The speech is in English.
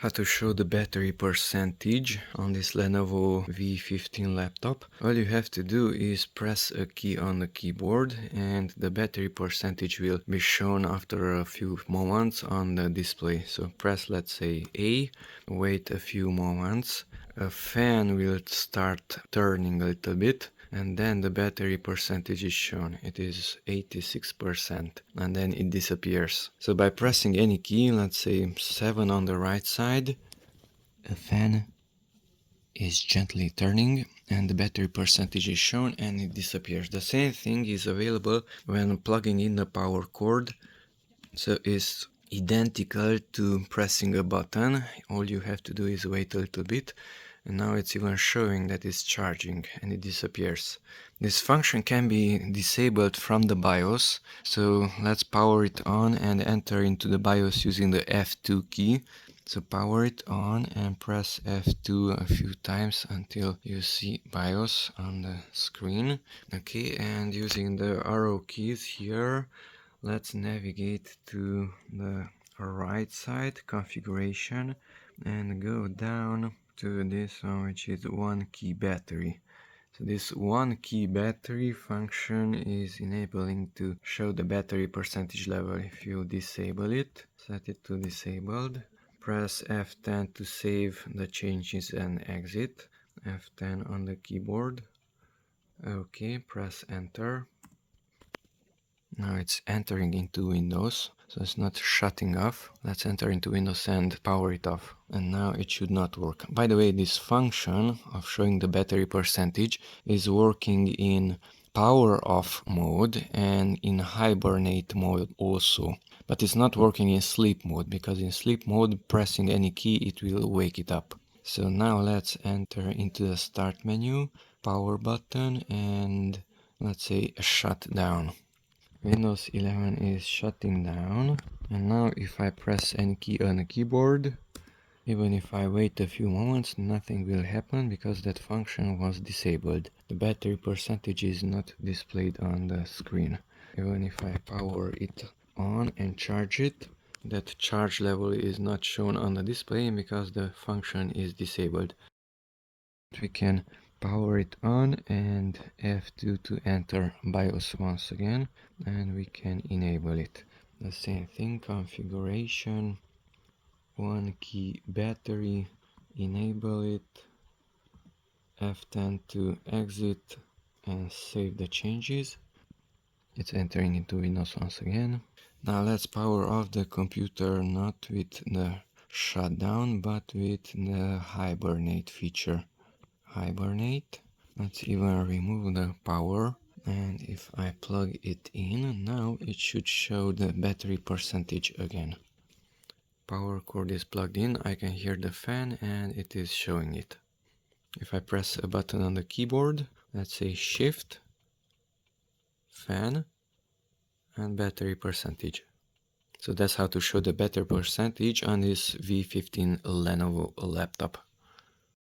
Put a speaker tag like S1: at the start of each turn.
S1: How to show the battery percentage on this Lenovo V15 laptop. All you have to do is press a key on the keyboard and the battery percentage will be shown after a few moments on the display. So press, let's say, A, wait a few moments, a fan will start turning a little bit, and then the battery percentage is shown. It is 86%, and then it disappears. So by pressing any key, let's say 7 on the right side, a fan is gently turning and the battery percentage is shown and it disappears. The same thing is available when plugging in the power cord. So it's identical to pressing a button. All you have to do is wait a little bit, and now it's even showing that it's charging and it disappears. This function can be disabled from the BIOS, so let's power it on and enter into the BIOS using the F2 key. So power it on and press F2 a few times until you see BIOS on the screen. Okay, and using the arrow keys here, let's navigate to the right side, configuration, and go down to this one, which is one key battery. So this one key battery function is enabling to show the battery percentage level. If you disable it, set it to disabled, press F10 to save the changes and exit. F10 on the keyboard. Okay, press enter. Now it's entering into Windows, so it's not shutting off. Let's enter into Windows and power it off. And now it should not work. By the way, this function of showing the battery percentage is working in power off mode and in hibernate mode also. But it's not working in sleep mode, because in sleep mode, pressing any key, it will wake it up. So now let's enter into the start menu, power button, and let's say shut down. Windows 11 is shutting down, and now if I press any key on the keyboard, even if I wait a few moments, nothing will happen because that function was disabled. The battery percentage is not displayed on the screen. Even if I power it on and charge it, that charge level is not shown on the display because the function is disabled. We can power it on and F2 to enter BIOS once again, and we can enable it. The same thing, configuration, one key battery, enable it, F10 to exit and save the changes. It's entering into Windows once again. Now let's power off the computer, not with the shutdown but with the hibernate feature. Hibernate. Let's even remove the power, and if I plug it in, now it should show the battery percentage again. Power cord is plugged in, I can hear the fan and it is showing it. If I press a button on the keyboard, let's say shift, fan, and battery percentage. So that's how to show the battery percentage on this V15 Lenovo laptop.